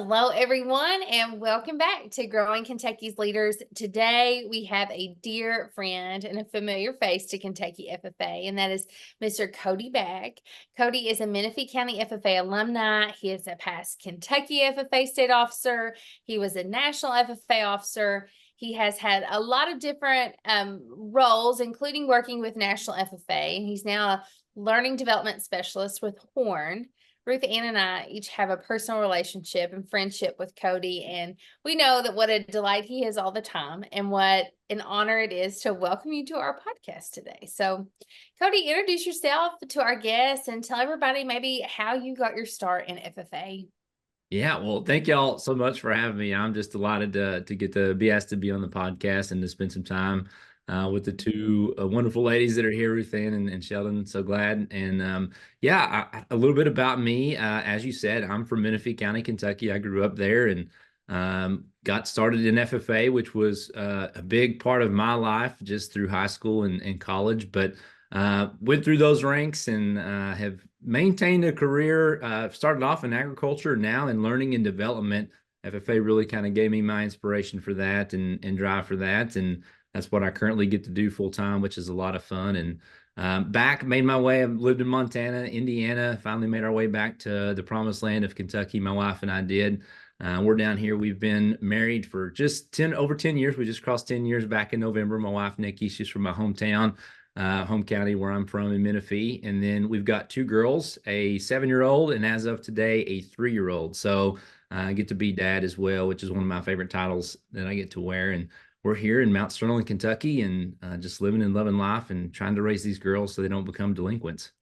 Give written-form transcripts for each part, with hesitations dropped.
Hello, everyone, and welcome back to Growing Kentucky's Leaders. Today, we have a dear friend and a familiar face to Kentucky FFA, and that is Mr. Coty Back. Coty is a Menifee County FFA alumni. He is a past Kentucky FFA state officer. He was a national FFA officer. He has had a lot of different roles, including working with National FFA, and he's now a learning development specialist with HORNE. Ruth Ann and I each have a personal relationship and friendship with Coty, and we know that what a delight he is all the time and what an honor it is to welcome you to our podcast today. So, Coty, introduce yourself to our guests and tell everybody maybe how you got your start in FFA. Yeah, well, thank y'all so much for having me. I'm just delighted to get to be asked to be on the podcast and to spend some time with the two wonderful ladies that are here, Ruth Ann and Sheldon. So glad. And a little bit about me. As you said, I'm from Menifee County, Kentucky. I grew up there and got started in FFA, which was a big part of my life just through high school and college. But went through those ranks and have maintained a career. Started off in agriculture, now in learning and development. FFA really kind of gave me my inspiration for that and drive for that. And that's what I currently get to do full time, which is a lot of fun. And made my way. I've lived in Montana, Indiana, finally made our way back to the promised land of Kentucky. My wife and I did. We're down here. We've been married for just over 10 years. We just crossed 10 years back in November. My wife, Nikki, she's from my hometown. Home county where I'm from in Menifee. And then we've got two girls, a 7-year-old, and as of today, a 3-year-old. So I get to be dad as well, which is one of my favorite titles that I get to wear. And we're here in Mount Sterling, Kentucky, and just living and loving life and trying to raise these girls so they don't become delinquents.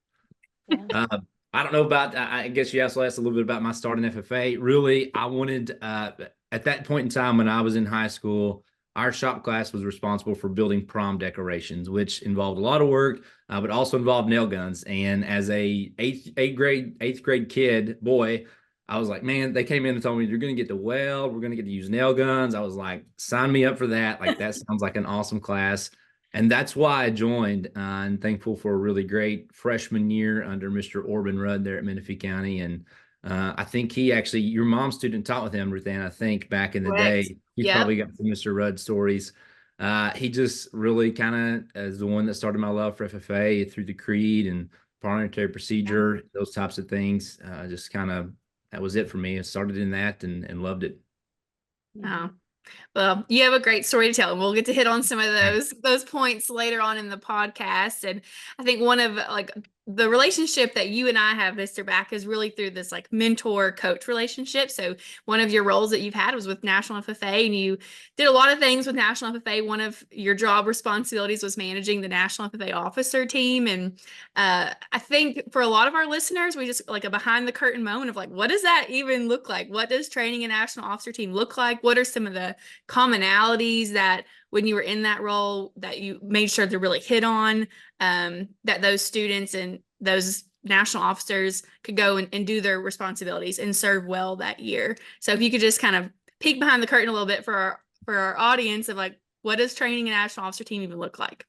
Yeah. I don't know about, I guess you also asked a little bit about my start in FFA. Really, I wanted, at that point in time when I was in high school, our shop class was responsible for building prom decorations, which involved a lot of work, but also involved nail guns. And as a eighth grade kid, boy, I was like, man, they came in and told me, you're going to get to weld, we're going to get to use nail guns. I was like, sign me up for that. Like, that sounds like an awesome class. And that's why I joined, and thankful for a really great freshman year under Mr. Orban Rudd there at Menifee County. And I think he actually, your mom's student taught with him, Ruth Ann, I think back in the Correct. day. He's Yep. probably got some Mr. Rudd stories. He just really kind of is the one that started my love for FFA through the creed and parliamentary procedure, those types of things. Just kind of, that was it for me. I started in that and loved it. Oh, well, you have a great story to tell, and we'll get to hit on some of those points later on in the podcast. And I think one of the relationship that you and I have, Mr. Back, is really through this mentor coach relationship. So one of your roles that you've had was with National FFA, and you did a lot of things with National FFA. One of your job responsibilities was managing the National FFA officer team. And I think for a lot of our listeners, we just a behind the curtain moment of what does that even look like? What does training a national officer team look like? What are some of the commonalities that when you were in that role that you made sure to really hit on, that those students and those national officers could go and do their responsibilities and serve well that year? So if you could just kind of peek behind the curtain a little bit for our audience of what does training a national officer team even look like?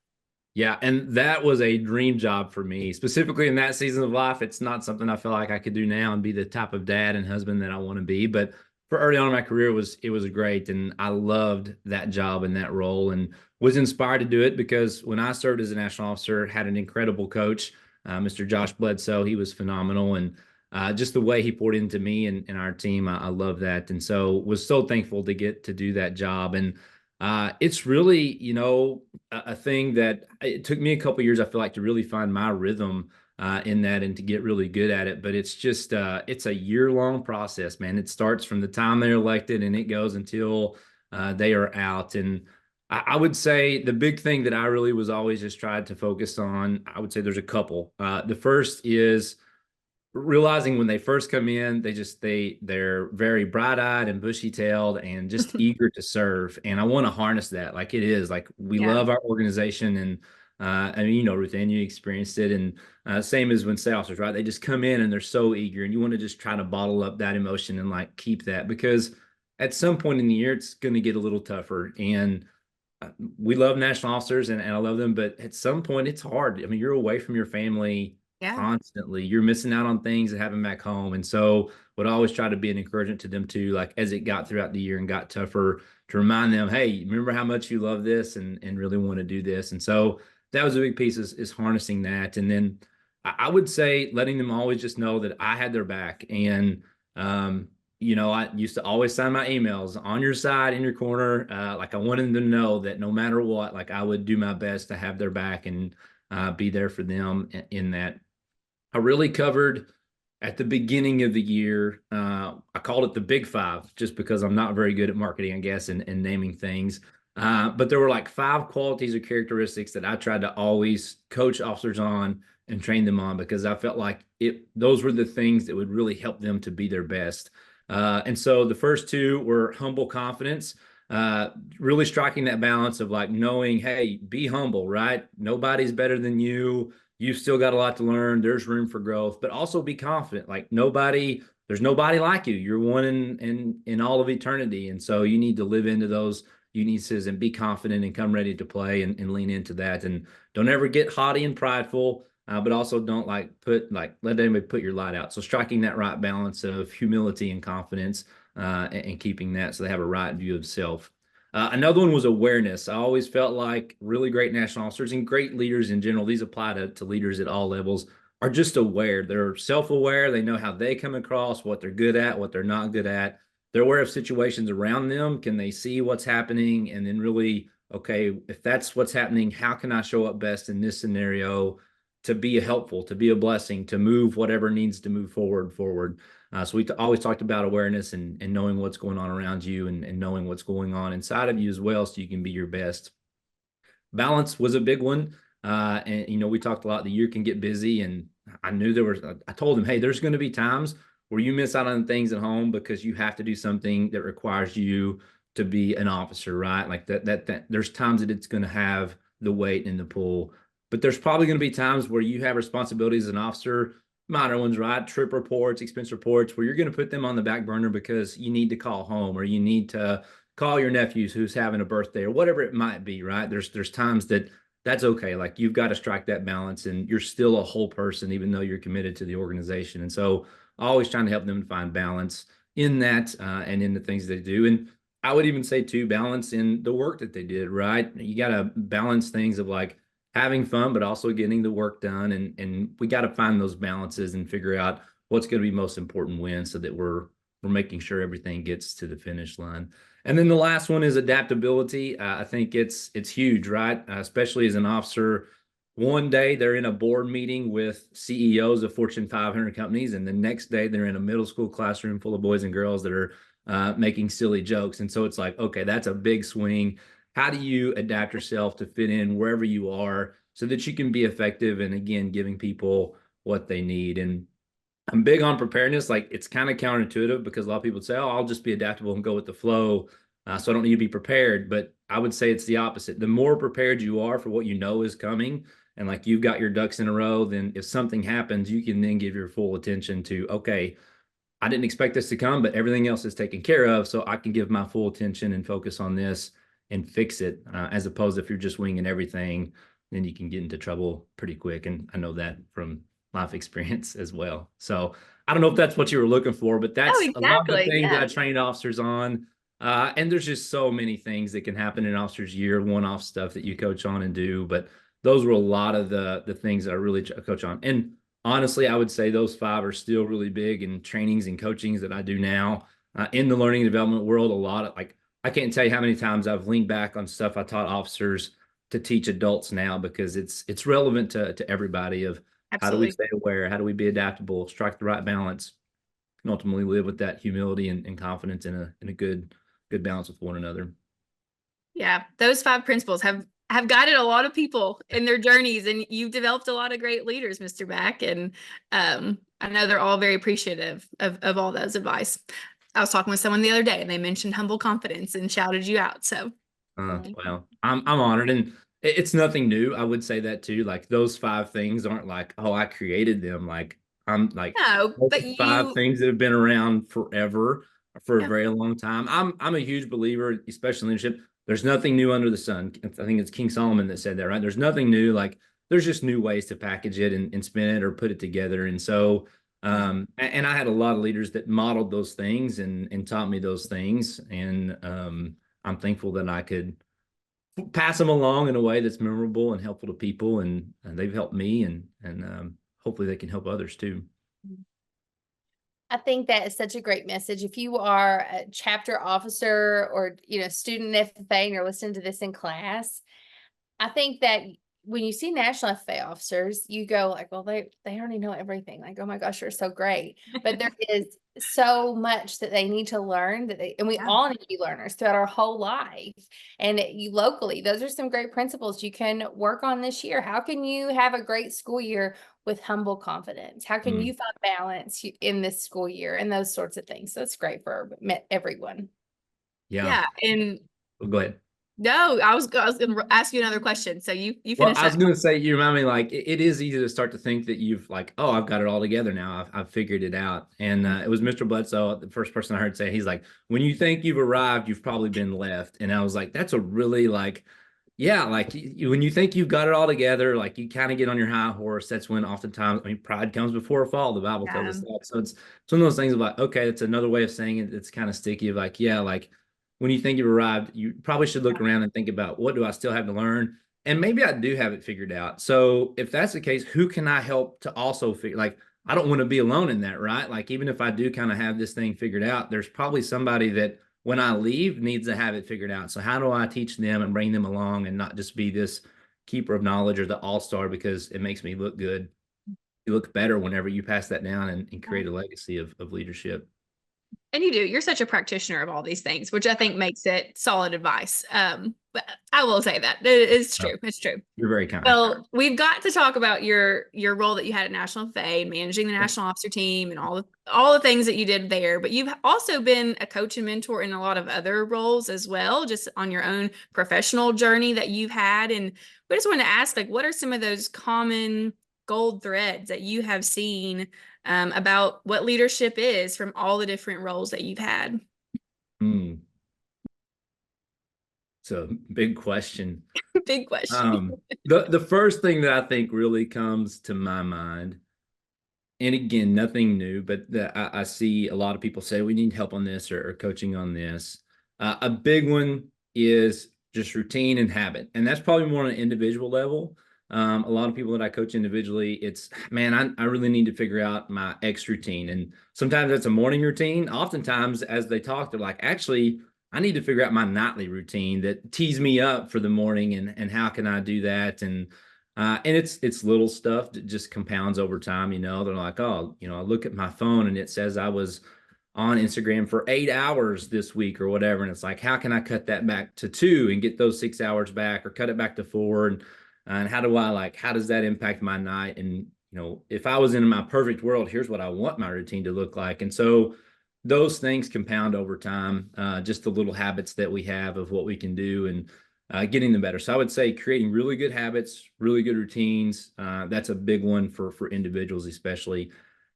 Yeah, and that was a dream job for me, specifically in that season of life. It's not something I feel like I could do now and be the type of dad and husband that I want to be, but for early on in my career, it was great, and I loved that job and that role, and was inspired to do it because when I served as a national officer, had an incredible coach, Mr. Josh Bledsoe. He was phenomenal, and just the way he poured into me and our team, I love that, and so was so thankful to get to do that job. And it's really, a thing that it took me a couple years, I feel like, to really find my rhythm in that and to get really good at it. But it's just, it's a year-long process, man. It starts from the time they're elected and it goes until they are out. And I would say the big thing that I really was always just tried to focus on, I would say there's a couple. The first is realizing when they first come in, they're very bright-eyed and bushy-tailed and just eager to serve. And I want to harness that. Like, it is like, we love our organization. And I mean, Ruth Ann, you experienced it. And same as when state officers, right? They just come in and they're so eager, and you want to just try to bottle up that emotion and keep that, because at some point in the year, it's going to get a little tougher. And we love national officers and I love them, but at some point it's hard. I mean, you're away from your family Yeah. constantly. You're missing out on things that happen back home. And so would always try to be an encouragement to them too, like as it got throughout the year and got tougher, to remind them, hey, remember how much you love this and really want to do this. And so that was a big piece is harnessing that. And then I would say letting them always just know that I had their back. And I used to always sign my emails on your side, in your corner. Like I wanted them to know that no matter what, like I would do my best to have their back and be there for them in that. I really covered at the beginning of the year. I called it the Big Five just because I'm not very good at marketing, I guess, and naming things. But there were like 5 qualities or characteristics that I tried to always coach officers on and train them on because I felt like those were the things that would really help them to be their best. And so the first 2 were humble confidence, really striking that balance of like knowing, hey, be humble, right? Nobody's better than you. You've still got a lot to learn. There's room for growth, but also be confident. Like there's nobody like you. You're one in all of eternity. And so you need to live into those uniquenesses and be confident and come ready to play and lean into that. And don't ever get haughty and prideful, but also don't let anybody put your light out. So striking that right balance of humility and confidence and keeping that so they have a right view of self. Another one was awareness. I always felt like really great national officers and great leaders in general, these apply to leaders at all levels, are just aware. They're self-aware. They know how they come across, what they're good at, what they're not good at. They're aware of situations around them. Can they see what's happening? And then really, okay, if that's what's happening, how can I show up best in this scenario to be helpful, to be a blessing, to move whatever needs to move forward. So we always talked about awareness and knowing what's going on around you and knowing what's going on inside of you as well so you can be your best. Balance was a big one. And we talked a lot, the year can get busy, and I knew I told them, hey, there's going to be times where you miss out on things at home because you have to do something that requires you to be an officer, right? Like that there's times that it's going to have the weight and the pull, but there's probably going to be times where you have responsibilities as an officer, minor ones, right? Trip reports, expense reports, where you're going to put them on the back burner because you need to call home or you need to call your nephews who's having a birthday or whatever it might be, right? There's times that's okay. Like you've got to strike that balance and you're still a whole person, even though you're committed to the organization. And so always trying to help them find balance in that and in the things they do. And I would even say too, balance in the work that they did, right? You got to balance things of like having fun, but also getting the work done. And we got to find those balances and figure out what's going to be most important win so that we're making sure everything gets to the finish line. And then the last one is adaptability. I think it's huge, right? Especially as an officer. One day they're in a board meeting with CEOs of Fortune 500 companies, and the next day they're in a middle school classroom full of boys and girls that are making silly jokes. And so it's like, okay, that's a big swing. How do you adapt yourself to fit in wherever you are so that you can be effective and, again, giving people what they need? And I'm big on preparedness. Like it's kind of counterintuitive because a lot of people say, oh, I'll just be adaptable and go with the flow. So I don't need to be prepared. But I would say it's the opposite. The more prepared you are for what you know is coming, and like you've got your ducks in a row, then if something happens, you can then give your full attention to, okay, I didn't expect this to come, but everything else is taken care of. So I can give my full attention and focus on this and fix it, as opposed to if you're just winging everything, then you can get into trouble pretty quick. And I know that from life experience as well. So I don't know if that's what you were looking for, but that's a lot of the exactly. things Yeah. that I trained officers on. And there's just so many things that can happen in officer's year, one-off stuff that you coach on and do. But those were a lot of the things that I really coach on. And honestly, I would say those 5 are still really big in trainings and coachings that I do now in the learning and development world. A lot of I can't tell you how many times I've leaned back on stuff I taught officers to teach adults now because it's relevant to everybody of how do we Absolutely. stay aware, how do we be adaptable, strike the right balance, and ultimately live with that humility and confidence in a good balance with one another. Yeah, those 5 principles have guided a lot of people in their journeys, and you've developed a lot of great leaders, Mr. Back. And I know they're all very appreciative of all those advice. I was talking with someone the other day, and they mentioned humble confidence and shouted you out. So, Well, I'm honored, and it's nothing new. I would say that too. Like those 5 things aren't like, oh, I created them. Like I'm like no, those but 5 things that have been around forever for a yeah, very long time. I'm a huge believer, especially in leadership. There's nothing new under the sun. I think it's King Solomon that said that, right? There's nothing new. Like there's just new ways to package it and spin it or put it together. And so, and I had a lot of leaders that modeled those things and taught me those things. And I'm thankful that I could pass them along in a way that's memorable and helpful to people. And they've helped me, and hopefully they can help others too. I think that is such a great message. If you are a chapter officer or, student FFA and you're listening to this in class, I think that when you see national FFA officers, you go like, well, they already know everything. Like, oh my gosh, you're so great. But there is so much that they need to learn and we all need to be learners throughout our whole life. And you locally, those are some great principles you can work on this year. How can you have a great school year with humble confidence? How can you find balance in this school year and those sorts of things? So it's great for everyone. Yeah. And go ahead. No, I was going to ask you another question. So you finish. Well, I was going to say, you remind me, like, it is easy to start to think that you've like, oh, I've got it all together now. I've figured it out. And it was Mr. Bledsoe, the first person I heard say, he's like, when you think you've arrived, you've probably been left. And I was like, that's a really like, yeah, like when you think you've got it all together, like you kind of get on your high horse. That's when oftentimes, pride comes before a fall. The Bible tells us that. So it's one of those things of like, okay, it's another way of saying it. It's kind of sticky of like, yeah, like, when you think you've arrived, you probably should look around and think about, what do I still have to learn? And maybe I do have it figured out. So if that's the case, who can I help to also figure, like, I don't want to be alone in that, right? Like, even if I do kind of have this thing figured out, there's probably somebody that when I leave needs to have it figured out. So how do I teach them and bring them along and not just be this keeper of knowledge or the all-star because it makes me look good? You look better whenever you pass that down and create a legacy of leadership. And you do. You're such a practitioner of all these things, which I think makes it solid advice. But I will say that it's true. It's true. You're very kind. Well, we've got to talk about your role that you had at National FA, managing the national officer team, and all the things that you did there. But you've also been a coach and mentor in a lot of other roles as well, just on your own professional journey that you've had. And we just wanted to ask, like, what are some of those common gold threads that you have seen about what leadership is from all the different roles that you've had? It's a big question. Big question. The first thing that I think really comes to my mind, and again, nothing new, but I see a lot of people say we need help on this or coaching on this. A big one is just routine and habit. And that's probably more on an individual level. A lot of people that I coach individually, it's, man, I really need to figure out my X routine. And sometimes that's a morning routine. Oftentimes, as they talk, they're like, actually, I need to figure out my nightly routine that tees me up for the morning, and how can I do that? And it's little stuff that just compounds over time. They're like, oh, I look at my phone and it says I was on Instagram for 8 hours this week or whatever. And it's like, how can I cut that back to 2 and get those 6 hours back, or cut it back to 4? And how does that impact my night? And, if I was in my perfect world, here's what I want my routine to look like. And so those things compound over time, just the little habits that we have of what we can do and getting them better. So I would say creating really good habits, really good routines. That's a big one for individuals, especially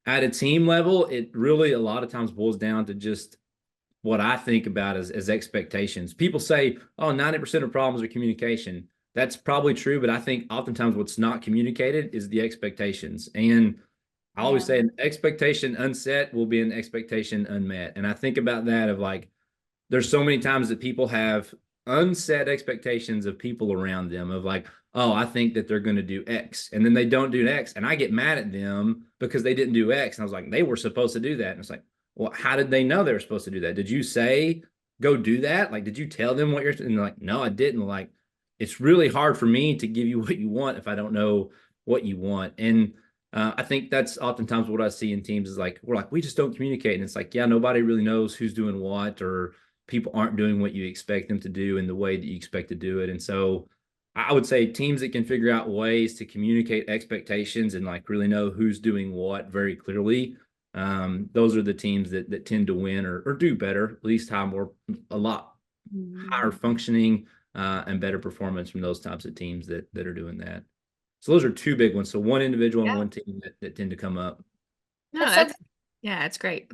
at a team level. It really a lot of times boils down to just what I think about as expectations. People say, oh, 90% of problems are communication. That's probably true, but I think oftentimes what's not communicated is the expectations. And I always say an expectation unset will be an expectation unmet. And I think about that of like, there's so many times that people have unset expectations of people around them of like, oh, I think that they're going to do X, and then they don't do X. And I get mad at them because they didn't do X. And I was like, they were supposed to do that. And it's like, well, how did they know they were supposed to do that? Did you say, go do that? Like, did you tell them what you're, and they're like, no, I didn't. Like, it's really hard for me to give you what you want if I don't know what you want. And I think that's oftentimes what I see in teams is like, we just don't communicate. And it's like, yeah, nobody really knows who's doing what, or people aren't doing what you expect them to do in the way that you expect to do it. And so I would say teams that can figure out ways to communicate expectations and like really know who's doing what very clearly, those are the teams that tend to win or do better, at least a lot higher functioning and better performance from those types of teams that are doing that. So those are two big ones. So one individual and one team that tend to come up. No, it's great.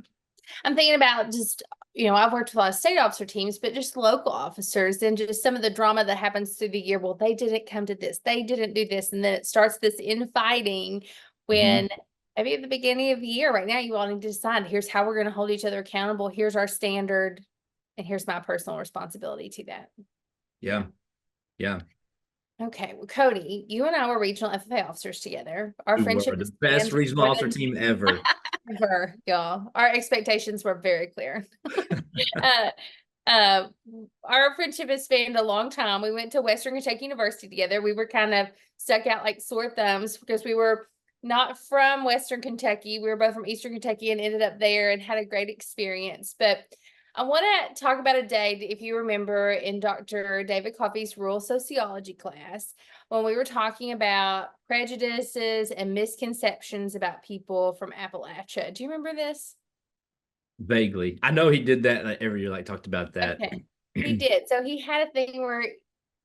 I'm thinking about just I've worked with a lot of state officer teams, but just local officers and just some of the drama that happens through the year. Well, they didn't come to this, they didn't do this. And then it starts this infighting when maybe at the beginning of the year, right now, you all need to decide, here's how we're going to hold each other accountable. Here's our standard. And here's my personal responsibility to that. Yeah. Yeah. Okay. Well, Coty, you and I were regional FFA officers together. Our We friendship were is the best regional officer team ever. ever, y'all. Our expectations were very clear. uh, uh, our friendship has spanned a long time. We went to Western Kentucky University together. We were kind of stuck out like sore thumbs because we were not from Western Kentucky. We were both from Eastern Kentucky and ended up there and had a great experience. But I want to talk about a day, if you remember, in Dr. David Coffey's rural sociology class, when we were talking about prejudices and misconceptions about people from Appalachia. Do you remember this? Vaguely. I know he did that like, every year, like talked about that. Okay. He did. So he had a thing where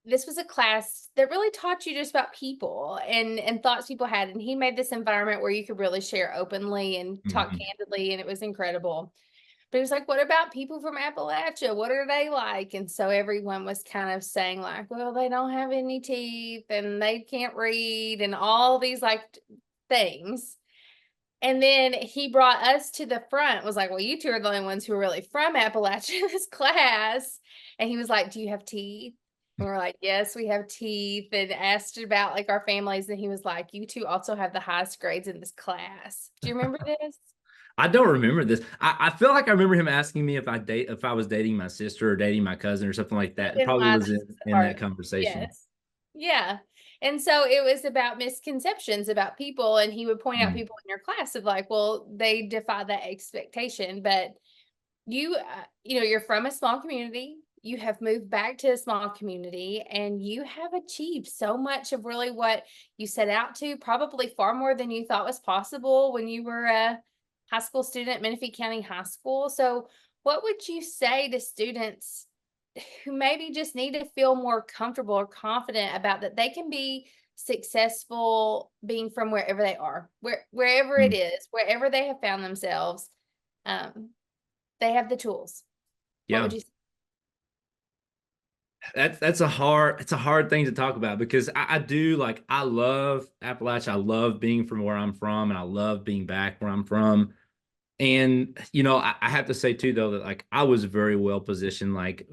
this was a class that really taught you just about people and thoughts people had. And he made this environment where you could really share openly and talk candidly, and it was incredible. But he was like, what about people from Appalachia? What are they like? And so everyone was kind of saying like, well, they don't have any teeth and they can't read and all these like things. And then he brought us to the front, was like, well, you two are the only ones who are really from Appalachia in this class. And he was like, do you have teeth? And we're like, yes, we have teeth, and asked about like our families. And he was like, you two also have the highest grades in this class. Do you remember this? I don't remember this. I feel like I remember him asking me if I was dating my sister or dating my cousin or something like that. It probably was in that conversation. Yes. Yeah. And so it was about misconceptions about people, and he would point out people in your class of like, well, they defy that expectation. But you're from a small community. You have moved back to a small community, and you have achieved so much of really what you set out to, probably far more than you thought was possible when you were a high school student at Menifee County High School. So what would you say to students who maybe just need to feel more comfortable or confident about that they can be successful being from wherever they are, wherever it is, wherever they have found themselves, they have the tools? What would you say? It's a hard thing to talk about because I love Appalachia. I love being from where I'm from, and I love being back where I'm from. And, I have to say too, though, that like I was very well positioned. Like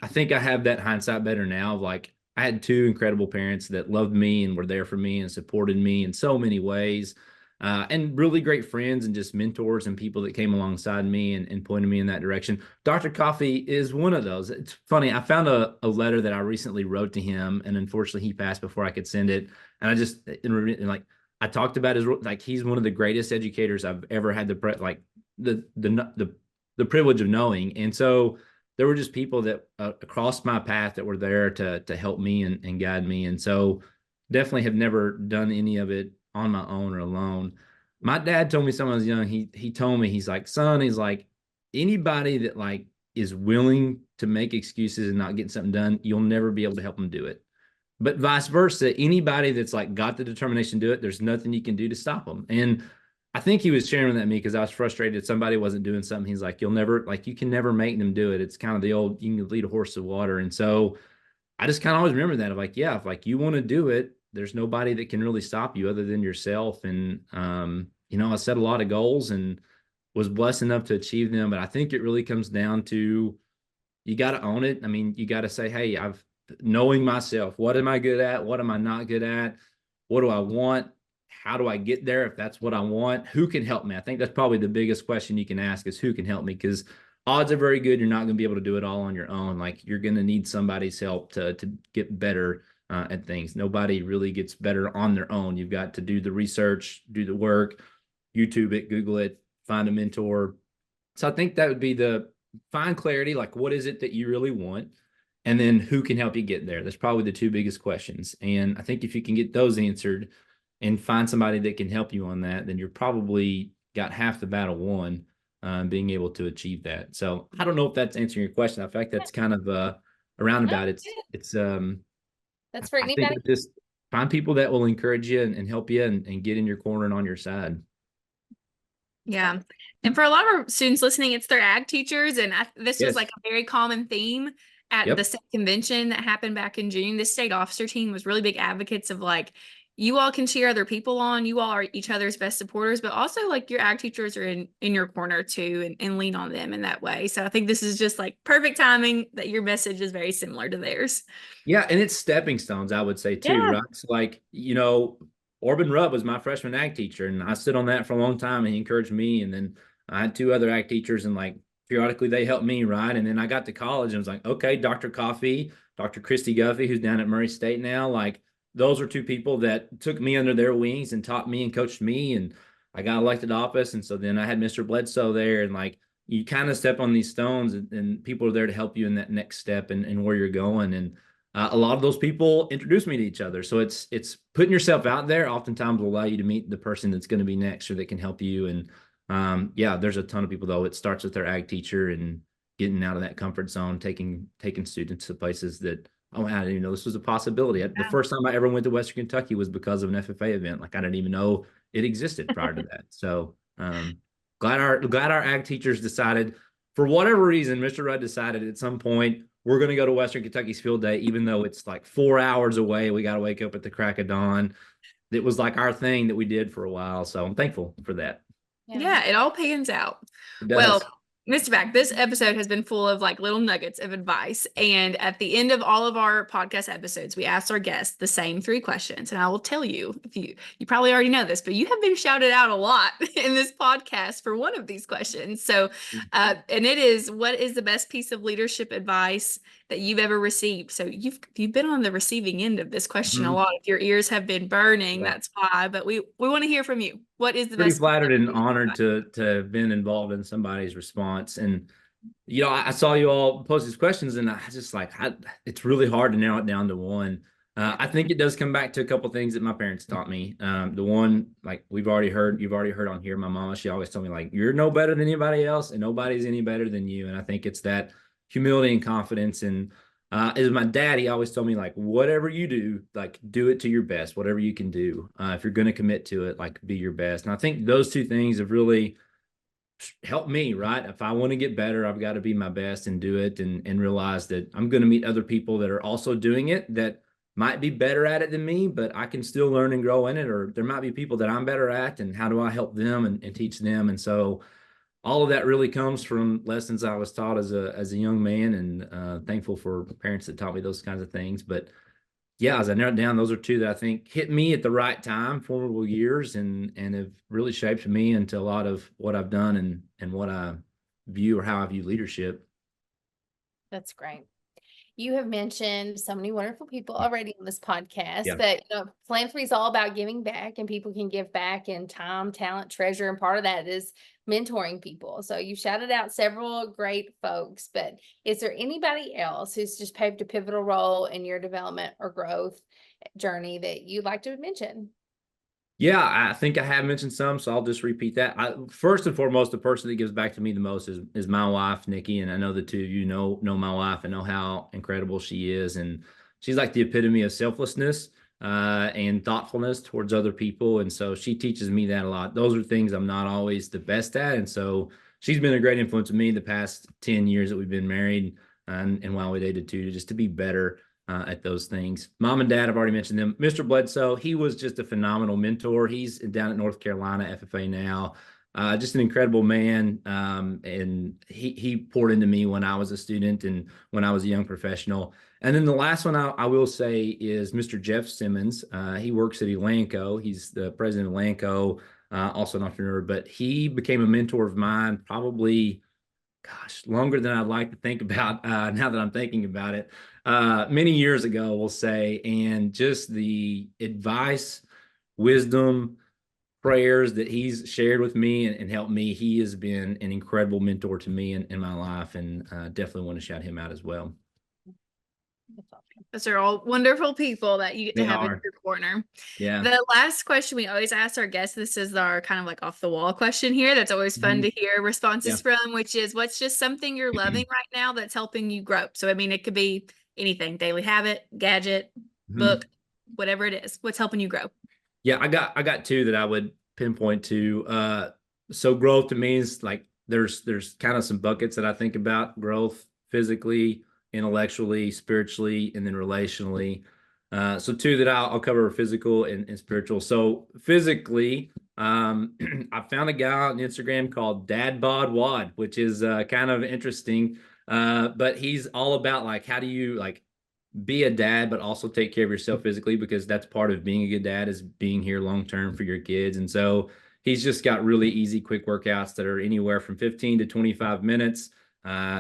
I think I have that hindsight better now. Like I had two incredible parents that loved me and were there for me and supported me in so many ways. And really great friends and just mentors and people that came alongside me and pointed me in that direction. Dr. Coffey is one of those. It's funny. I found a letter that I recently wrote to him, and unfortunately he passed before I could send it. And I talked about he's one of the greatest educators I've ever had the privilege of knowing. And so there were just people that across my path that were there to help me and guide me. And so definitely have never done any of it on my own or alone. My dad told me when I was young, he told me, he's like, son, he's like, anybody that like is willing to make excuses and not getting something done, you'll never be able to help them do it. But vice versa, anybody that's like got the determination to do it, there's nothing you can do to stop them. And I think he was sharing that with me because I was frustrated somebody wasn't doing something. He's like, you can never make them do it. It's kind of the old, you can lead a horse to water. And so I just kind of always remember that of like, yeah, if like you want to do it, there's nobody that can really stop you other than yourself. And, I set a lot of goals and was blessed enough to achieve them. But I think it really comes down to, you got to own it. I mean, you got to say, hey, knowing myself, what am I good at? What am I not good at? What do I want? How do I get there? If that's what I want, who can help me? I think that's probably the biggest question you can ask is who can help me? Because odds are very good. You're not going to be able to do it all on your own. Like you're going to need somebody's help to get better at things. Nobody really gets better on their own. You've got to do the research, do the work, YouTube it, Google it, find a mentor. So I think that would be find clarity. Like, what is it that you really want? And then who can help you get there? That's probably the two biggest questions. And I think if you can get those answered and find somebody that can help you on that, then you're probably got half the battle won, being able to achieve that. So I don't know if that's answering your question. In fact, that's kind of a roundabout. It's that's for I anybody. think just find people that will encourage you and help you and get in your corner and on your side. Yeah. And for a lot of our students listening, it's their ag teachers. And this was Yes. like a very common theme at the Yep. state convention that happened back in June. The state officer team was really big advocates of like, you all can cheer other people on, you all are each other's best supporters, but also like your ag teachers are in your corner too, and lean on them in that way. So I think this is just like perfect timing that your message is very similar to theirs. Yeah, and it's stepping stones, I would say too, Yeah. right? So like, Orban Rubb was my freshman ag teacher, and I stood on that for a long time, and he encouraged me. And then I had two other ag teachers, and like periodically they helped me, right? And then I got to college and was like, okay, Dr. Coffee, Dr. Christy Guffey, who's down at Murray State now, like those are two people that took me under their wings and taught me and coached me. And I got elected office. And so then I had Mr. Bledsoe there, and like you kind of step on these stones, and people are there to help you in that next step and where you're going. And a lot of those people introduce me to each other. So it's putting yourself out there oftentimes will allow you to meet the person that's going to be next or that can help you. And yeah, there's a ton of people though. It starts with their ag teacher and getting out of that comfort zone, taking students to places that, oh, I didn't even know this was a possibility. The first time I ever went to Western Kentucky was because of an FFA event. Like I didn't even know it existed prior to that. So glad our ag teachers decided, for whatever reason, Mr. Rudd decided at some point, we're going to go to Western Kentucky's field day, even though it's like 4 hours away. We got to wake up at the crack of dawn. It was like our thing that we did for a while. So I'm thankful for that. Yeah, it all pans out. It does. Well, Mr. Back, this episode has been full of like little nuggets of advice. And at the end of all of our podcast episodes, we asked our guests the same 3 questions. And I will tell you, if you probably already know this, but you have been shouted out a lot in this podcast for one of these questions. So, and it is, what is the best piece of leadership advice that you've ever received? So you've been on the receiving end of this question a lot. If your ears have been burning, that's why. But we want to hear from you. What is the Pretty best? flattered and honored to have been involved in somebody's response. And I saw you all post these questions, and I just like, it's really hard to narrow it down to one. I think it does come back to a couple of things that my parents taught me. The one, like you've already heard on here, my mama, she always told me like, you're no better than anybody else, and nobody's any better than you. And I think it's that humility and confidence. And as my dad, he always told me like, whatever you do, like do it to your best, whatever you can do. If you're going to commit to it, like be your best. And I think those two things have really helped me, right? If I want to get better, I've got to be my best and do it, and realize that I'm going to meet other people that are also doing it that might be better at it than me, but I can still learn and grow in it. Or there might be people that I'm better at, and how do I help them and teach them? And so all of that really comes from lessons I was taught as a young man, and thankful for parents that taught me those kinds of things. But yeah, as I narrowed down, those are two that I think hit me at the right time, formidable years, and have really shaped me into a lot of what I've done and what I view, or how I view leadership. That's great. You have mentioned so many wonderful people already on this podcast, Yeah. but philanthropy is all about giving back, and people can give back in time, talent, treasure, and part of that is mentoring people. So you shouted out several great folks, but is there anybody else who's just paved a pivotal role in your development or growth journey that you'd like to mention? Yeah, I think I have mentioned some, so I'll just repeat that. First and foremost, the person that gives back to me the most is my wife, Nikki, and I know the two of you know my wife and know how incredible she is, and she's like the epitome of selflessness and thoughtfulness towards other people, and so she teaches me that a lot. Those are things I'm not always the best at, and so she's been a great influence on me the past 10 years that we've been married, and while we dated too, just to be better at those things. Mom and dad, I've already mentioned them. Mr. Bledsoe, he was just a phenomenal mentor. He's down at North Carolina FFA now. Just an incredible man. And he poured into me when I was a student and when I was a young professional. And then the last one I will say is Mr. Jeff Simmons. He works at Elanco. He's the president of Elanco, also an entrepreneur, but he became a mentor of mine probably, longer than I'd like to think about now that I'm thinking about it. Many years ago, we'll say, and just the advice, wisdom, prayers that he's shared with me and helped me. He has been an incredible mentor to me in my life, and definitely want to shout him out as well. Those are all wonderful people that you get to have in your corner. Yeah. The last question we always ask our guests, this is our kind of like off the wall question here. That's always fun to hear responses from, which is, what's just something you're loving right now that's helping you grow? So, I mean, it could be anything, daily habit, gadget, book, whatever it is. What's helping you grow? Yeah, I got two that I would pinpoint to. So growth to me is like there's kind of some buckets that I think about: growth physically, intellectually, spiritually, and then relationally. So two that I'll cover: physical and spiritual. So physically, I found a guy on Instagram called Dad Bod Wad, which is kind of interesting. But he's all about like how do you like be a dad, but also take care of yourself physically, because that's part of being a good dad is being here long term for your kids. And so he's just got really easy, quick workouts that are anywhere from 15 to 25 minutes.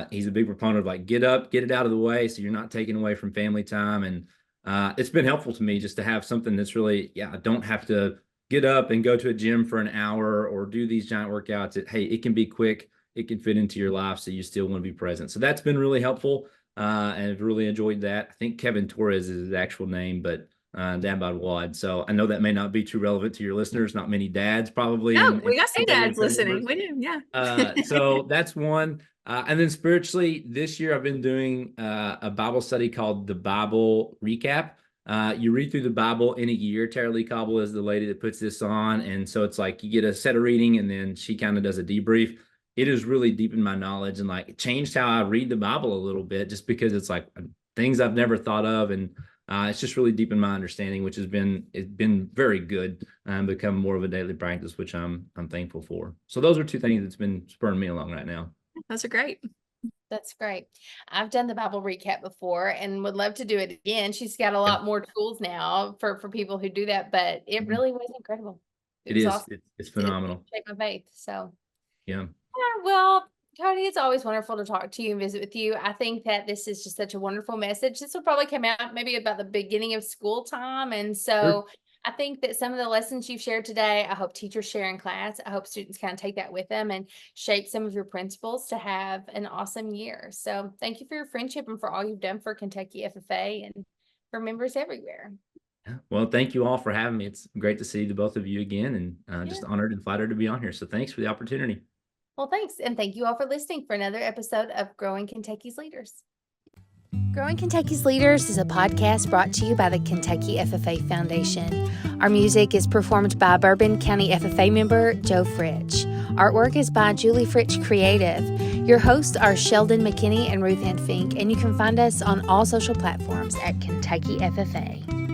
He's a big proponent of like get up, get it out of the way so you're not taking away from family time. And it's been helpful to me just to have something that's really, I don't have to get up and go to a gym for an hour or do these giant workouts. Hey, it can be quick. It can fit into your life so you still want to be present. So that's been really helpful. And I've really enjoyed that. I think Kevin Torres is his actual name, but Dad Bod Wad. So I know that may not be too relevant to your listeners. Not many dads probably. No, we got some dads listening. We do, yeah. So that's one. And then spiritually, this year I've been doing a Bible study called the Bible Recap. You read through the Bible in a year. Tara Lee Cobble is the lady that puts this on. And so it's like you get a set of reading and then she kind of does a debrief. It has really deepened my knowledge and like changed how I read the Bible a little bit, just because it's like things I've never thought of. And it's just really deepened my understanding, which it's been very good and become more of a daily practice, which I'm thankful for. So those are two things that's been spurring me along right now. Those are great. That's great. I've done the Bible recap before and would love to do it again. She's got a lot more tools now for people who do that, but it really was incredible. It is. Awesome. It's phenomenal. It shaped my faith. So yeah. Well, Coty, it's always wonderful to talk to you and visit with you. I think that this is just such a wonderful message. This will probably come out maybe about the beginning of school time. And so I think that some of the lessons you've shared today, I hope teachers share in class. I hope students kind of take that with them and shape some of your principles to have an awesome year. So thank you for your friendship and for all you've done for Kentucky FFA and for members everywhere. Well, thank you all for having me. It's great to see the both of you again, and just honored and flattered to be on here. So thanks for the opportunity. Well, thanks. And thank you all for listening for another episode of Growing Kentucky's Leaders. Growing Kentucky's Leaders is a podcast brought to you by the Kentucky FFA Foundation. Our music is performed by Bourbon County FFA member Joe Fritch. Artwork is by Julie Fritch Creative. Your hosts are Sheldon McKinney and Ruth Ann Fink, and you can find us on all social platforms at Kentucky FFA.